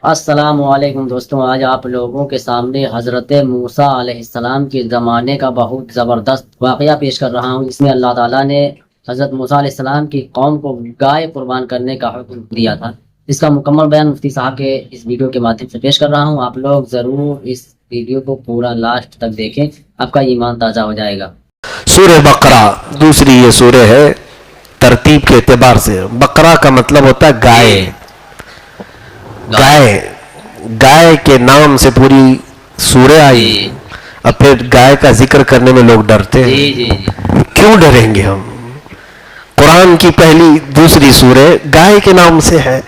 السلام علیکم دوستوں، آج آپ لوگوں کے سامنے حضرت موسیٰ علیہ السلام کے زمانے کا بہت زبردست واقعہ پیش کر رہا ہوں۔ اس میں اللہ تعالیٰ نے حضرت موسیٰ علیہ السلام کی قوم کو گائے قربان کرنے کا حکم دیا تھا۔ اس کا مکمل بیان مفتی صاحب کے اس ویڈیو کے مادھیم سے پیش کر رہا ہوں۔ آپ لوگ ضرور اس ویڈیو کو پورا لاسٹ تک دیکھیں، آپ کا ایمان تازہ ہو جائے گا۔ سورہ بقرہ دوسری یہ سورہ ہے ترتیب کے اعتبار سے۔ بقرہ کا مطلب ہوتا ہے گائے۔ گائے کے نام سے پوری سورہ آئی۔ اب پھر گائے کا ذکر کرنے میں لوگ ڈرتے ہیں۔ کیوں ڈریں گے ہم؟ قرآن کی پہلی دوسری سورہ گائے کے نام سے ہے۔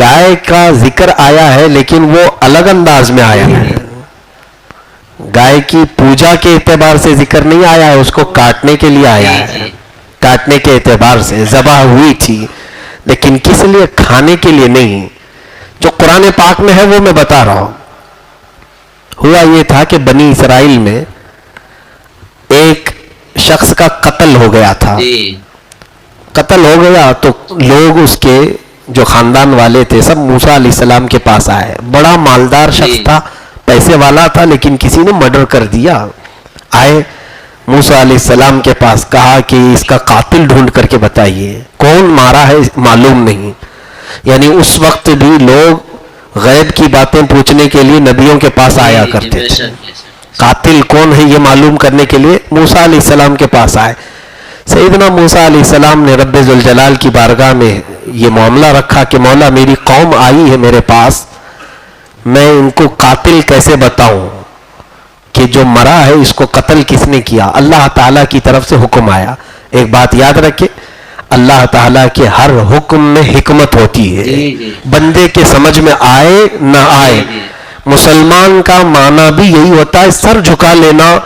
گائے کا ذکر آیا ہے لیکن وہ الگ انداز میں آیا ہے۔ گائے کی پوجا کے اعتبار سے ذکر نہیں آیا ہے، اس کو کاٹنے کے لیے آیا ہے۔ کاٹنے کے اعتبار سے ذبح ہوئی تھی، لیکن کس لیے؟ کھانے کے لیے نہیں۔ جو قرآن پاک میں ہے وہ میں بتا رہا ہوں۔ ہوا یہ تھا کہ بنی اسرائیل میں ایک شخص کا قتل ہو گیا تھا۔ قتل ہو گیا تو لوگ اس کے جو خاندان والے تھے سب موسیٰ علیہ السلام کے پاس آئے۔ بڑا مالدار شخص تھا، پیسے والا تھا، لیکن کسی نے مرڈر کر دیا۔ آئے موسیٰ علیہ السلام کے پاس، کہا کہ اس کا قاتل ڈھونڈ کر کے بتائیے، کون مارا ہے معلوم نہیں۔ یعنی اس وقت بھی لوگ غیب کی باتیں پوچھنے کے لیے نبیوں کے پاس آیا کرتے تھے۔ قاتل کون ہے یہ معلوم کرنے کے لیے موسیٰ علیہ السلام کے پاس آئے۔ سیدنا موسیٰ علیہ السلام نے رب ذوالجلال کی بارگاہ میں یہ معاملہ رکھا کہ مولا میری قوم آئی ہے میرے پاس، میں ان کو قاتل کیسے بتاؤں کہ جو مرا ہے اس کو قتل کس نے کیا؟ اللہ تعالیٰ کی طرف سے حکم آیا۔ ایک بات یاد رکھے، اللہ تعالیٰ کے ہر حکم میں حکمت ہوتی ہے، بندے کے سمجھ میں آئے نہ آئے۔ مسلمان کا معنی بھی یہی ہوتا ہے، سر جھکا لینا۔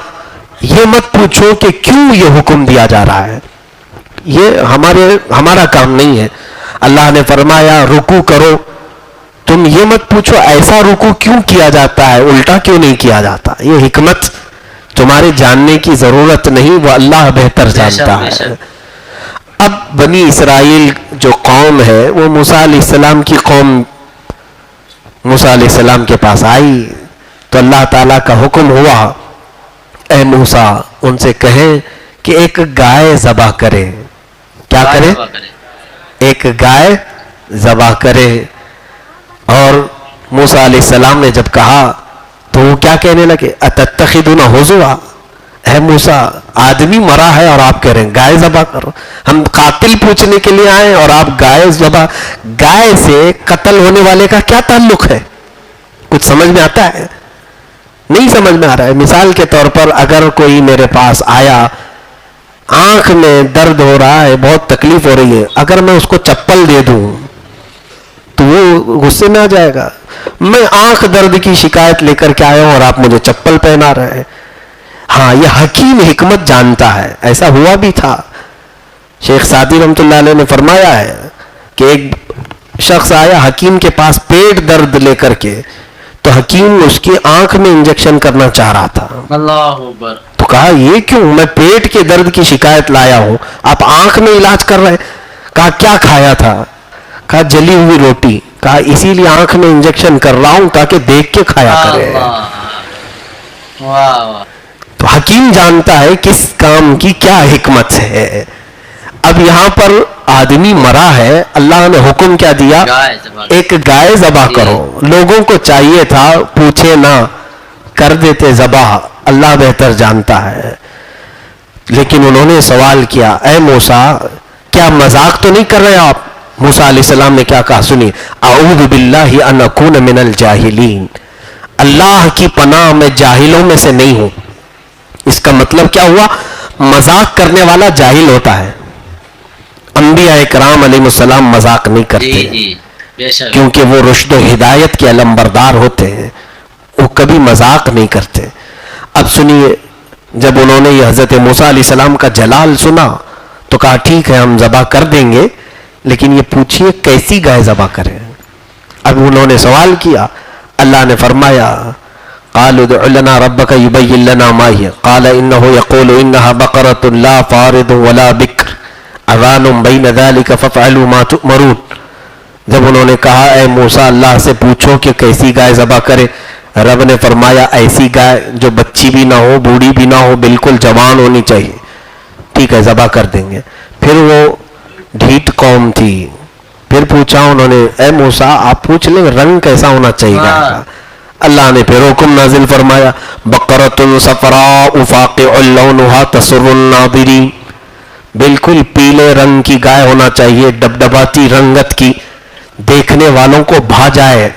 یہ مت پوچھو کہ کیوں یہ حکم دیا جا رہا ہے، یہ ہمارا کام نہیں ہے۔ اللہ نے فرمایا رکوع کرو، تم یہ مت پوچھو ایسا رکوع کیوں کیا جاتا ہے، الٹا کیوں نہیں کیا جاتا۔ یہ حکمت تمہارے جاننے کی ضرورت نہیں، وہ اللہ بہتر جانتا ہے۔ اب بنی اسرائیل جو قوم ہے وہ موسیٰ علیہ السلام کی قوم موسیٰ علیہ السلام کے پاس آئی تو اللہ تعالیٰ کا حکم ہوا، اے موسیٰ ان سے کہیں کہ ایک گائے ذبح کرے۔ کیا کرے؟ ایک گائے ذبح کرے۔ اور موسیٰ علیہ السلام نے جب کہا تو وہ کیا کہنے لگے؟ اتتخذون ہزوا، اے موسیٰ آدمی مرا ہے اور آپ کہہ رہے ہیں گائے ذبح کرو۔ ہم قاتل پوچھنے کے لیے آئے اور آپ گائے ذبح۔ گائے سے قتل ہونے والے کا کیا تعلق ہے؟ کچھ سمجھ میں آتا ہے؟ نہیں سمجھ میں آ رہا ہے۔ مثال کے طور پر اگر کوئی میرے پاس آیا، آنکھ میں درد ہو رہا ہے، بہت تکلیف ہو رہی ہے، اگر میں اس کو چپل دے دوں تو وہ غصے میں آ جائے گا۔ میں آنکھ درد کی شکایت لے کر کے آیا ہوں اور آپ مجھے چپل پہنا رہے ہیں۔ ہاں، یہ حکیم حکمت جانتا ہے، ایسا ہوا بھی تھا۔ شیخ سعدی رحمۃ اللہ علیہ نے فرمایا ہے کہ ایک شخص آیا حکیم کے پاس پیٹ درد لے کر کے، تو حکیم اس کی آنکھ میں انجیکشن کرنا چاہ رہا تھا۔ اللہ اکبر۔ تو کہا یہ کیوں؟ میں پیٹ کے درد کی شکایت لایا ہوں، آپ آنکھ میں علاج کر رہے ہیں۔ کہا کیا کھایا تھا؟ کہا جلی ہوئی روٹی۔ کہا اسی لیے آنکھ میں انجیکشن کر رہا ہوں تاکہ دیکھ کے کھایا کرے۔ تو حکیم جانتا ہے کس کام کی کیا حکمت ہے۔ اب یہاں پر آدمی مرا ہے، اللہ نے حکم کیا دیا؟ ایک گائے ذبح کرو۔ لوگوں کو چاہیے تھا پوچھے نہ، کر دیتے ذبح، اللہ بہتر جانتا ہے۔ لیکن انہوں نے سوال کیا، اے موسیٰ کیا مذاق تو نہیں کر رہے آپ؟ موسیٰ علیہ السلام نے کیا کہا سنیے، اعوذ باللہ ان اکون من الجاہلین، اللہ کی پناہ میں جاہلوں میں سے نہیں ہوں۔ اس کا مطلب کیا ہوا؟ مذاق کرنے والا جاہل ہوتا ہے۔ انبیاء کرام علیہ السلام مذاق نہیں کرتے، کیونکہ وہ رشد و ہدایت کے علم بردار ہوتے ہیں، وہ کبھی مذاق نہیں کرتے۔ اب سنیے، جب انہوں نے یہ حضرت موسیٰ علیہ السلام کا جلال سنا تو کہا ٹھیک ہے ہم ذبح کر دیں گے، لیکن یہ پوچھئے کیسی گائے ذبح کریں۔ اب انہوں نے سوال کیا، اللہ نے فرمایا قالوا ادع لنا ربك يبين لنا ما هي قال انه يقول انها بقرة لا فارض ولا بكر اذان بين ذلك فافعلوا ما تؤمرون۔ جب انہوں نے کہا اے موسیٰ اللہ سے پوچھو کہ کیسی گائے ذبح کرے، رب نے فرمایا ایسی گائے جو بچی بھی نہ ہو، بوڑھی بھی نہ ہو، بالکل جوان ہونی چاہیے، ٹھیک ہے ذبح کر دیں گے۔ پھر وہ ڈھیٹ قوم تھی، پھر پوچھا انہوں نے اے موسیٰ آپ پوچھ لیں رنگ کیسا ہونا چاہیے گائے کا۔ اللہ نے پھر حکم نازل فرمایا بقرۃ صفراء فاقع لونھا تسر الناظرین، بالکل پیلے رنگ کی گائے ہونا چاہیے، ڈبڈباتی رنگت کی، دیکھنے والوں کو بھا جائے۔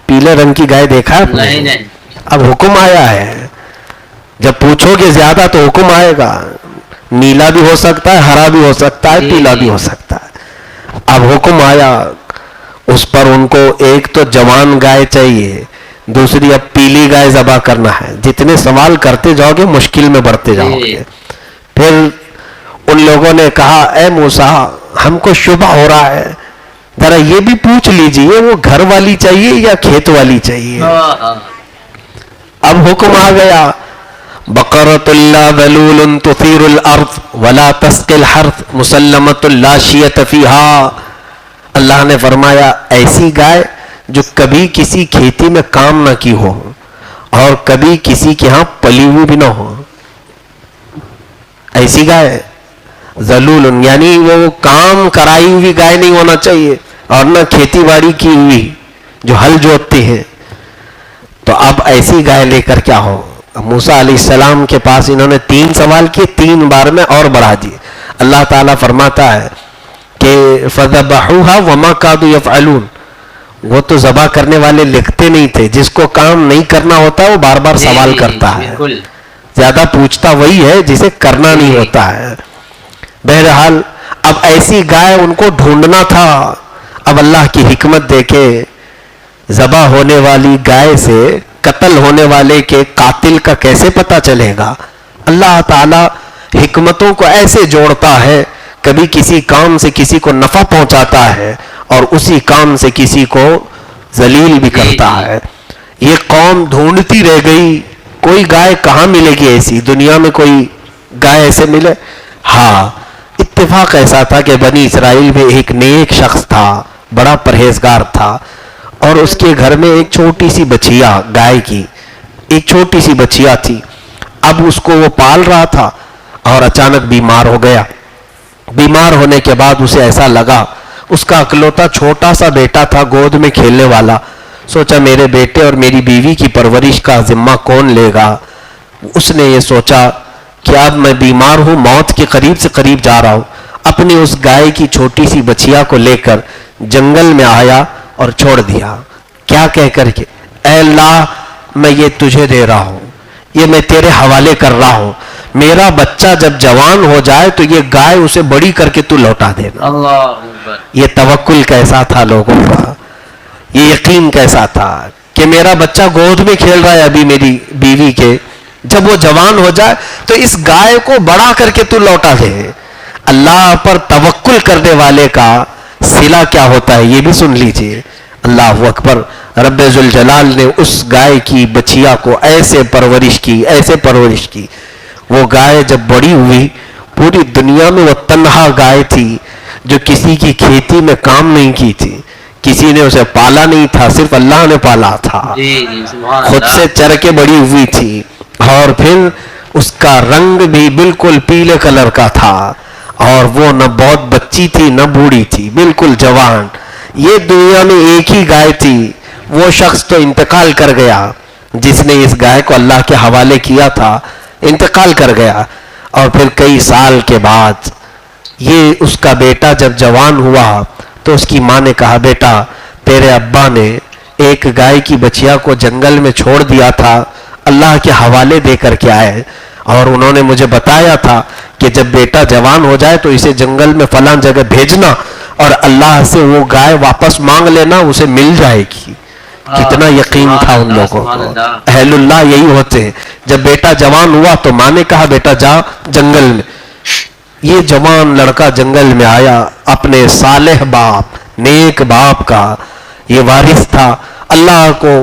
پیلے رنگ کی گائے دیکھا ہے آپ نے؟ نہیں۔ اب حکم آیا ہے، جب پوچھو گے زیادہ تو حکم آئے گا، نیلا بھی ہو سکتا ہے، ہرا بھی ہو سکتا ہے، پیلا بھی ہو سکتا ہے۔ اب حکم آیا اس پر ان کو ایک تو جوان گائے چاہیے، دوسری اب پیلی گائے ذبح کرنا ہے۔ جتنے سوال کرتے جاؤ گے مشکل میں بڑھتے جاؤ گے۔ پھر ان لوگوں نے کہا اے موسیٰ ہم کو شبہ ہو رہا ہے، ذرا یہ بھی پوچھ لیجئے وہ گھر والی چاہیے یا کھیت والی چاہیے۔ اب حکم آ گیا بقرۃ لا ذلول تثیر الارض ولا تسقی الحرث مسلمۃ لا شیۃ فیہا، اللہ نے فرمایا ایسی گائے جو کبھی کسی کھیتی میں کام نہ کی ہو اور کبھی کسی کے ہاں پلی ہوئی بھی نہ ہو، ایسی گائے ذلول، یعنی وہ کام کرائی ہوئی گائے نہیں ہونا چاہیے اور نہ کھیتی باڑی کی ہوئی جو ہل جوتتے ہیں۔ تو اب ایسی گائے لے کر کیا ہو؟ موسیٰ علیہ السلام کے پاس انہوں نے 3 سوال کیے، 3 بار میں اور بڑھا دیے۔ اللہ تعالیٰ فرماتا ہے کہ فَذَبَحُوهَا وَمَا كَادُوا يَفْعَلُونَ، وہ تو ذبح کرنے والے لکھتے نہیں تھے، جس کو کام نہیں کرنا ہوتا وہ بار بار سوال کرتا ہے، زیادہ پوچھتا وہی ہے جسے کرنا نہیں ہوتا ہے۔ بہرحال اب ایسی گائے ان کو ڈھونڈنا تھا۔ اب اللہ کی حکمت دیکھے، ذبح ہونے والی گائے سے قتل ہونے والے کے قاتل کا کیسے پتہ چلے گا؟ اللہ تعالی حکمتوں کو ایسے جوڑتا ہے، کبھی کسی کام سے کسی کو نفع پہنچاتا ہے اور اسی کام سے کسی کو ذلیل بھی کرتا ہے۔ یہ قوم ڈھونڈتی رہ گئی، کوئی گائے کہاں ملے گی ایسی؟ دنیا میں کوئی گائے ایسے ملے؟ ہاں، اتفاق ایسا تھا کہ بنی اسرائیل میں ایک نیک شخص تھا، بڑا پرہیزگار تھا، اور اس کے گھر میں ایک چھوٹی سی بچیا گائے کی ایک چھوٹی سی بچیا تھی۔ اب اس کو وہ پال رہا تھا اور اچانک بیمار ہو گیا۔ بیمار ہونے کے بعد اسے ایسا لگا، اس کا اکلوتا چھوٹا سا بیٹا تھا گود میں کھیلنے والا، سوچا میرے بیٹے اور میری بیوی کی پرورش کا ذمہ کون لے گا؟ اس نے یہ سوچا کہ اب میں بیمار ہوں، موت کے قریب سے قریب جا رہا ہوں، اپنی اس گائے کی چھوٹی سی بچیا کو لے کر جنگل میں آیا اور چھوڑ دیا۔ کیا کہہ کر کے اے اللہ میں یہ تجھے دے رہا ہوں، یہ میں تیرے حوالے کر رہا ہوں، میرا بچہ جب جوان ہو جائے تو یہ گائے اسے بڑی کر کے تو لوٹا دینا۔ اللہ اکبر۔ یہ توکل کیسا تھا لوگوں کا، یہ یقین کیسا تھا کہ میرا بچہ گود میں کھیل رہا ہے ابھی میری بیوی کے، جب وہ جوان ہو جائے تو اس گائے کو بڑا کر کے تو لوٹا دے۔ اللہ پر توکل کرنے والے کا صلہ کیا ہوتا ہے یہ بھی سن لیجئے۔ اللہ اکبر۔ رب ذوالجلال نے اس گائے کی بچیا کو ایسے پرورش کی، وہ گائے جب بڑی ہوئی، پوری دنیا میں وہ تنہا گائے تھی جو کسی کی کھیتی میں کام نہیں کی تھی، کسی نے اسے پالا نہیں تھا، صرف اللہ نے پالا تھا، خود سے چر کے بڑی ہوئی تھی، اور پھر اس کا رنگ بھی بالکل پیلے کلر کا تھا، اور وہ نہ بہت بچی تھی نہ بوڑھی تھی، بالکل جوان۔ یہ دنیا میں ایک ہی گائے تھی، وہ شخص تو انتقال کر گیا جس نے اس گائے کو اللہ کے حوالے کیا تھا، انتقال کر گیا، اور پھر کئی سال کے بعد یہ اس کا بیٹا جب جوان ہوا تو اس کی ماں نے کہا بیٹا تیرے ابا نے ایک گائے کی بچیا کو جنگل میں چھوڑ دیا تھا، اللہ کے حوالے دے کر کے آئے، اور انہوں نے مجھے بتایا تھا کہ جب بیٹا جوان ہو جائے تو اسے جنگل میں فلاں جگہ بھیجنا اور اللہ سے وہ گائے واپس مانگ لینا، اسے مل جائے گی۔ کتنا یقین تھا ان لوگوں کو۔ اہل اللہ یہی ہوتے ہیں۔ جب بیٹا جوان ہوا تو ماں نے کہا بیٹا جا جنگل میں۔ یہ جوان لڑکا جنگل میں آیا، اپنے صالح باپ نیک باپ کا یہ وارث تھا، اللہ کو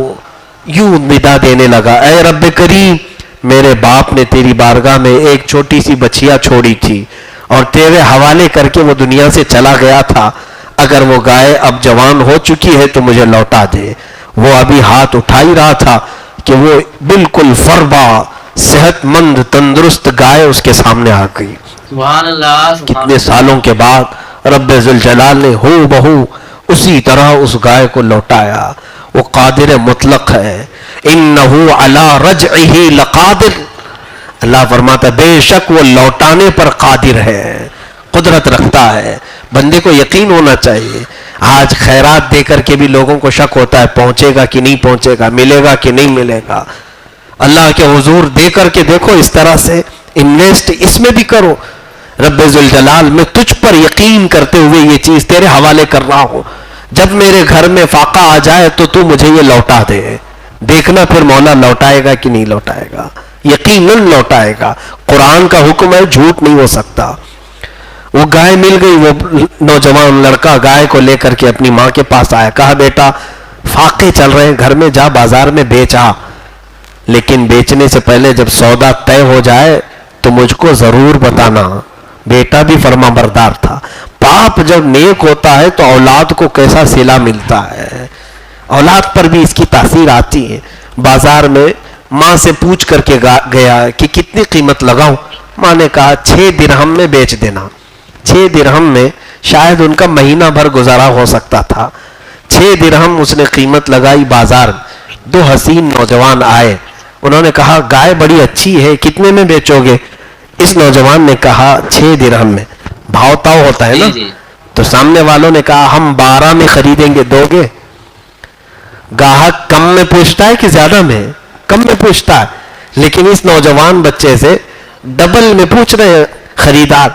یوں ندا دینے لگا، اے رب کریم میرے باپ نے تیری بارگاہ میں ایک چھوٹی سی بچیا چھوڑی تھی اور تیرے حوالے کر کے وہ دنیا سے چلا گیا تھا، اگر وہ گائے اب جوان ہو چکی ہے تو مجھے لوٹا دے. وہ ابھی ہاتھ اٹھا ہی رہا تھا کہ وہ بالکل فربا صحت مند تندرست گائے اس کے سامنے آ گئی. سبحان اللہ. کتنے سالوں کے بعد رب ذوالجلال نے ہو بہو اسی طرح اس گائے کو لوٹایا. وہ قادر مطلق ہے. انہو علی رجعہ لقادر. اللہ فرماتا ہے بے شک وہ لوٹانے پر قادر ہے, قدرت رکھتا ہے. بندے کو یقین ہونا چاہیے. آج خیرات دے کر کے بھی لوگوں کو شک ہوتا ہے پہنچے گا کہ نہیں پہنچے گا, ملے گا کہ نہیں ملے گا. اللہ کے حضور دے کر کے دیکھو, اس طرح سے انویسٹ اس میں بھی کرو. رب ذوالجلال میں تجھ پر یقین کرتے ہوئے یہ چیز تیرے حوالے کر رہا ہوں. جب میرے گھر میں فاقہ آ جائے تو مجھے یہ لوٹا دے. دیکھنا پھر مولا لوٹائے گا کہ نہیں لوٹائے گا. یقیناً لوٹائے گا. قرآن کا حکم ہے, جھوٹ نہیں ہو سکتا. وہ گائے مل گئی. وہ نوجوان لڑکا گائے کو لے کر کے اپنی ماں کے پاس آیا. کہا بیٹا فاقے چل رہے ہیں گھر میں, جا بازار میں بیچ آ, لیکن بیچنے سے پہلے جب سودا طے ہو جائے تو مجھ کو ضرور بتانا. بیٹا بھی فرما بردار تھا. باپ جب نیک ہوتا ہے تو اولاد کو کیسا صلہ ملتا ہے, اولاد پر بھی اس کی تاثیر آتی ہے. بازار میں ماں سے پوچھ کر کے گیا کہ کتنی قیمت لگاؤں. ماں نے کہا 6 درہم میں بیچ دینا. 6 درہم میں شاید ان کا مہینہ بھر گزارا ہو سکتا تھا. 6 درہم اس نے قیمت لگائی. بازار 2 حسین نوجوان آئے. انہوں نے کہا گائے بڑی اچھی ہے, کتنے میں بیچو گے؟ اس نوجوان نے کہا 6 درہم میں. بھاؤ تاؤ ہوتا ہے نا, تو سامنے والوں نے کہا ہم 12 میں خریدیں گے, دو گے؟ گاہک کم میں پوچھتا ہے کہ زیادہ میں؟ کم میں پوچھتا ہے. لیکن اس نوجوان بچے سے ڈبل میں پوچھ رہے خریدار.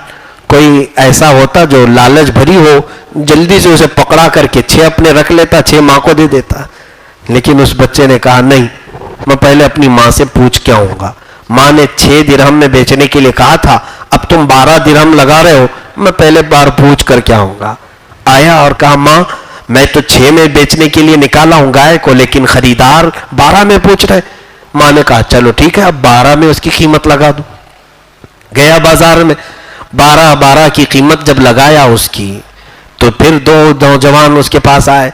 کوئی ایسا ہوتا جو لالچ بھری ہو, جلدی سے اسے پکڑا کر کے 6 اپنے رکھ لیتا, 6 ماں کو دے دیتا. لیکن اس بچے نے کہا نہیں, میں پہلے اپنی ماں سے پوچھ کے آؤں گا. ماں نے 6 درہم میں بیچنے کے لیے کہا تھا, اب تم 12 درہم لگا رہے ہو, میں پہلے بار پوچھ کر کے آؤں گا. آیا اور کہا ماں میں تو 6 میں بیچنے کے لیے نکالا ہوں گائے کو, لیکن خریدار 12 میں پوچھ رہے. ماں نے کہا چلو ٹھیک ہے, اب 12 میں اس کی قیمت لگا دو. گیا بازار میں, 12 کی قیمت جب لگایا اس کی, تو پھر 2 نوجوان اس کے پاس آئے.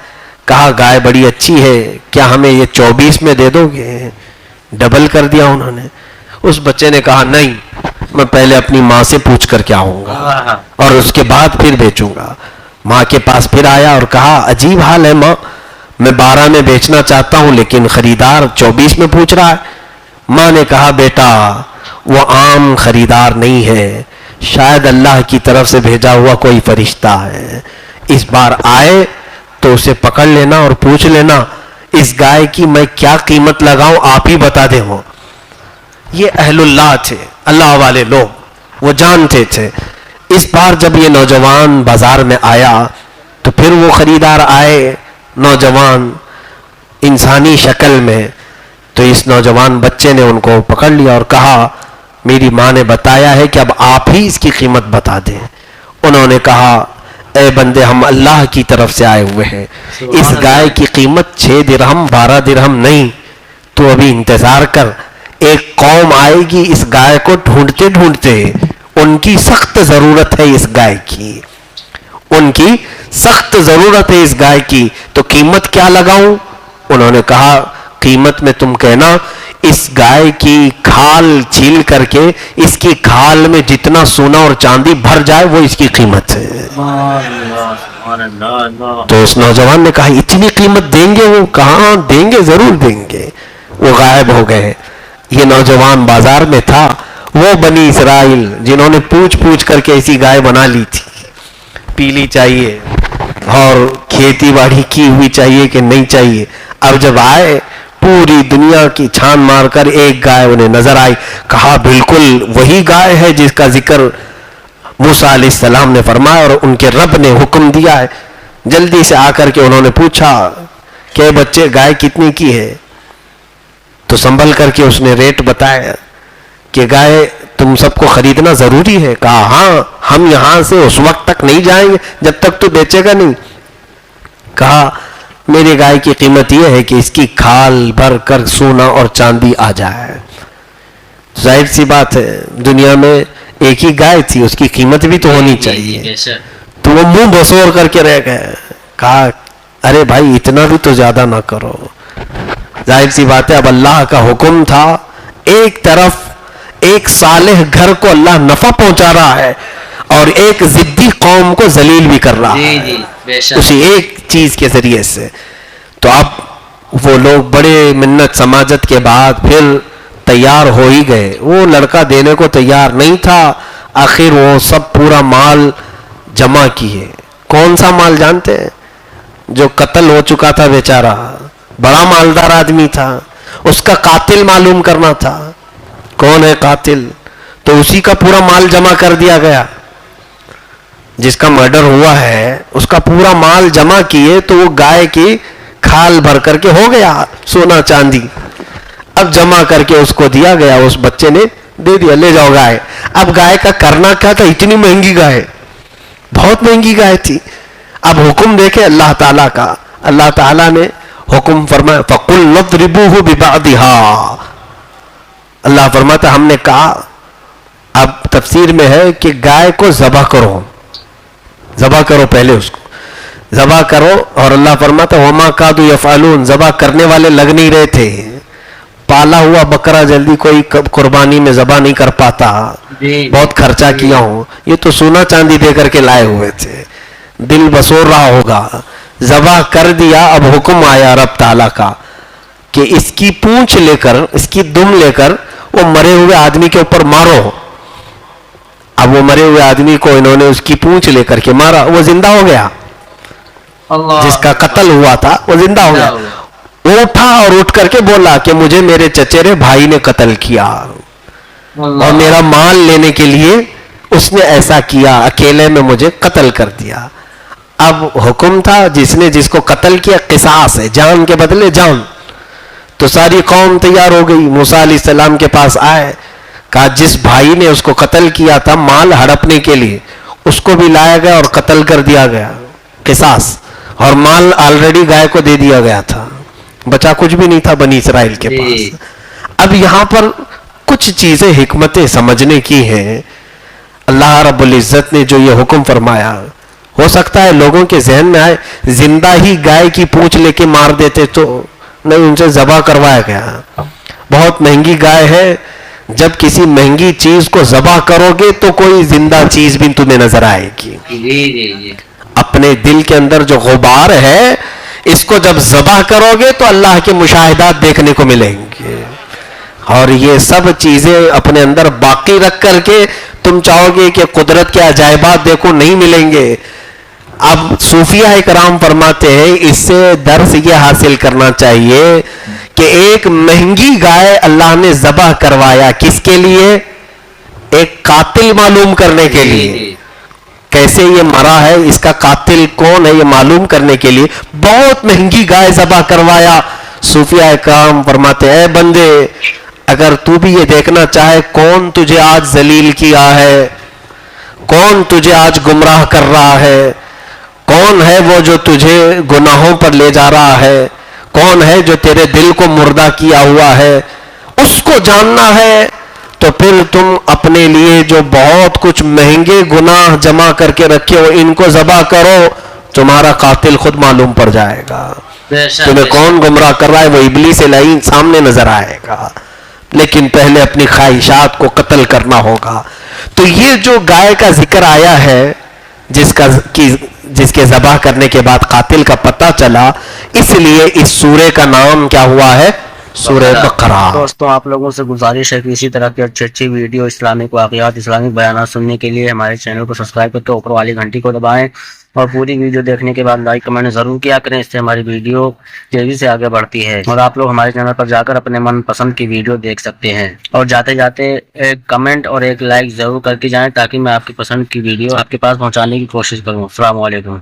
کہا گائے بڑی اچھی ہے, کیا ہمیں یہ 24 میں دے دو گے؟ ڈبل کر دیا انہوں نے. اس بچے نے کہا نہیں, میں پہلے اپنی ماں سے پوچھ کر کے آؤں گا اور اس کے بعد پھر بیچوں گا. ماں کے پاس پھر آیا اور کہا عجیب حال ہے ماں, میں 12 میں بیچنا چاہتا ہوں لیکن خریدار 24 میں پوچھ رہا ہے. ماں نے کہا بیٹا وہ عام خریدار نہیں ہے, شاید اللہ کی طرف سے بھیجا ہوا کوئی فرشتہ ہے. اس بار آئے تو اسے پکڑ لینا اور پوچھ لینا اس گائے کی میں کیا قیمت لگاؤں, آپ ہی بتا دیں. وہ یہ اہل اللہ تھے, اللہ والے لوگ, وہ جانتے تھے. اس بار جب یہ نوجوان بازار میں آیا تو پھر وہ خریدار آئے, نوجوان انسانی شکل میں. تو اس نوجوان بچے نے ان کو پکڑ لیا اور کہا میری ماں نے بتایا ہے کہ اب آپ ہی اس کی قیمت بتا دیں. انہوں نے کہا اے بندے ہم اللہ کی طرف سے آئے ہوئے ہیں, اس گائے کی قیمت 6 درہم 12 درہم نہیں, تو ابھی انتظار کر. ایک قوم آئے گی اس گائے کو ڈھونڈتے ڈھونڈتے, ان کی سخت ضرورت ہے اس گائے کی, ان کی سخت ضرورت ہے اس گائے کی, تو قیمت کیا لگاؤں؟ انہوں نے کہا قیمت میں تم کہنا اس گائے کی کھال چھیل کر کے اس کی کھال میں جتنا سونا اور چاندی بھر جائے وہ اس کی قیمت ہے. تو اس نوجوان نے کہا اتنی قیمت دیں گے؟ وہ کہاں دیں گے, ضرور دیں گے. وہ غائب ہو گئے. یہ نوجوان بازار میں تھا, وہ بنی اسرائیل جنہوں نے پوچھ کر کے ایسی گائے بنا لی تھی, پیلی چاہیے اور کھیتی باڑی کی ہوئی چاہیے کہ نہیں چاہیے. اب جب آئے پوری دنیا کی چھان مار کر ایک گائے انہیں نظر آئی. کہا بالکل وہی گائے ہے جس کا ذکر موسیٰ علیہ السلام نے فرمایا اور ان کے رب نے حکم دیا ہے. جلدی سے آ کر کے انہوں نے پوچھا کہ بچے گائے کتنے کی ہے؟ تو سنبھل کر کے اس نے ریٹ بتایا کہ گائے تم سب کو خریدنا ضروری ہے. کہا ہاں, ہم یہاں سے اس وقت تک نہیں جائیں گے جب تک تو بیچے گا نہیں. کہا میری گائے کی قیمت یہ ہے کہ اس کی کھال بھر کر سونا اور چاندی آ جائے. ظاہر سی بات ہے دنیا میں ایک ہی گائے تھی, اس کی قیمت بھی تو ہونی چاہیے. تو وہ منہ بسور کر کے رہ گئے. کہا ارے بھائی اتنا بھی تو زیادہ نہ کرو. ظاہر سی بات ہے اب اللہ کا حکم تھا, ایک طرف ایک صالح گھر کو اللہ نفع پہنچا رہا ہے اور ایک ضدی قوم کو ذلیل بھی کر رہا ہے اسی ایک چیز کے ذریعے سے. تو اب وہ لوگ بڑے منت سماجت کے بعد پھر تیار ہو ہی گئے. وہ لڑکا دینے کو تیار نہیں تھا, آخر وہ سب پورا مال جمع کیے. کون سا مال جانتے ہیں؟ جو قتل ہو چکا تھا بیچارہ, بڑا مالدار آدمی تھا, اس کا قاتل معلوم کرنا تھا. کون ہے قاتل؟ تو اسی کا پورا مال جمع کر دیا گیا. جس کا مرڈر ہوا ہے اس کا پورا مال جمع کیے تو وہ گائے کی کھال بھر کر کے ہو گیا سونا چاندی. اب جمع کر کے اس کو دیا گیا, اس بچے نے دے دیا, لے جاؤ گائے. اب گائے کا کرنا کیا تھا؟ اتنی مہنگی گائے, بہت مہنگی گائے تھی. اب حکم دیکھے اللہ تعالیٰ کا, اللہ تعالیٰ نے حکم فرمایا فَقُلْ نَضْرِبُوهُ بِبَعْضِهَا. اللہ فرماتا ہم نے کہا, اب تفسیر میں ہے کہ گائے کو ذبح کرو, ذبح کرو, پہلے اس کو ذبح کرو. اور اللہ فرماتا وَمَا كَادُوا يَفْعَلُونَ, ذبح کرنے والے لگ نہیں رہے تھے. پالا ہوا بکرا جلدی کوئی قربانی میں ذبح نہیں کر پاتا, بہت خرچہ کیا ہوں. یہ تو سونا چاندی دے کر کے لائے ہوئے تھے, دل بسور رہا ہوگا, ذبح کر دیا. اب حکم آیا رب تعالیٰ کا کہ اس کی پونچھ لے کر, اس کی دم لے کر وہ مرے ہوئے آدمی کے اوپر مارو. اب وہ مرے ہوئے آدمی کو انہوں نے اس کی پونچھ لے کر کے مارا, وہ زندہ ہو گیا. جس کا قتل ہوا تھا وہ زندہ ہو گیا. وہ اٹھا اور اٹھ کر کے بولا کہ مجھے میرے چچیرے بھائی نے قتل کیا اور میرا مال لینے کے لیے اس نے ایسا کیا, اکیلے میں مجھے قتل کر دیا. اب حکم تھا جس نے جس کو قتل کیا قصاص ہے, جان کے بدلے جان. تو ساری قوم تیار ہو گئی, موسیٰ علیہ السلام کے پاس آئے, کہا جس بھائی نے اس کو قتل کیا تھا مال ہڑپنے کے لیے, اس کو بھی لایا گیا اور قتل کر دیا گیا, قصاص. اور مال آلریڈی گائے کو دے دیا گیا تھا, بچا کچھ بھی نہیں تھا بنی اسرائیل کے پاس. اب یہاں پر کچھ چیزیں حکمتیں سمجھنے کی ہیں. اللہ رب العزت نے جو یہ حکم فرمایا, ہو سکتا ہے لوگوں کے ذہن میں آئے زندہ ہی گائے کی پونچھ لے کے مار دیتے, تو نہیں, ان سے ذبح کروایا گیا. بہت مہنگی گائے ہے, جب کسی مہنگی چیز کو ذبح کرو گے تو کوئی زندہ چیز بھی تمہیں نظر آئے گی. اپنے دل کے اندر جو غبار ہے اس کو جب ذبح کرو گے تو اللہ کے مشاہدات دیکھنے کو ملیں گے. اور یہ سب چیزیں اپنے اندر باقی رکھ کر کے تم چاہو گے کہ قدرت کے عجائبات دیکھو, نہیں ملیں گے. اب صوفیہ اکرام فرماتے ہیں اس سے درس یہ حاصل کرنا چاہیے کہ ایک مہنگی گائے اللہ نے ذبح کروایا, کس کے لیے؟ ایک قاتل معلوم کرنے کے لیے. کیسے یہ مرا ہے, اس کا قاتل کون ہے, یہ معلوم کرنے کے لیے بہت مہنگی گائے ذبح کروایا. صوفیہ اکرام فرماتے ہیں اے بندے, اگر تو بھی یہ دیکھنا چاہے کون تجھے آج ذلیل کیا ہے, کون تجھے آج گمراہ کر رہا ہے, کون ہے وہ جو تجھے گناہوں پر لے جا رہا ہے, کون ہے جو تیرے دل کو مردہ کیا ہوا ہے, اس کو جاننا ہے تو پھر تم اپنے لیے جو بہت کچھ مہنگے گناہ جمع کر کے رکھے ہو ان کو ذبح کرو, تمہارا قاتل خود معلوم پڑ جائے گا. تمہیں کون گمراہ کر رہا ہے وہ ابلیس لعین سامنے نظر آئے گا. لیکن پہلے اپنی خواہشات کو قتل کرنا ہوگا. تو یہ جو گائے کا ذکر آیا ہے جس کے ذبح کرنے کے بعد قاتل کا پتہ چلا, اس لیے اس سورے کا نام کیا ہوا ہے؟ سورہ بقرہ. دوستوں آپ لوگوں سے گزارش ہے کہ اسی طرح کی اچھی اچھی ویڈیو, اسلامک واقعات, اسلامک بیانات سننے کے لیے ہمارے چینل کو سبسکرائب کرتے اوپر والی گھنٹی کو دبائیں اور پوری ویڈیو دیکھنے کے بعد لائک کمنٹ ضرور کیا کریں, اس سے ہماری ویڈیو تیزی سے آگے بڑھتی ہے. اور آپ لوگ ہمارے چینل پر جا کر اپنے من پسند کی ویڈیو دیکھ سکتے ہیں. اور جاتے جاتے ایک کمنٹ اور ایک لائک ضرور کر کے جائیں تاکہ میں آپ کی پسند کی ویڈیو آپ کے پاس پہنچانے کی کوشش کروں. السلام علیکم.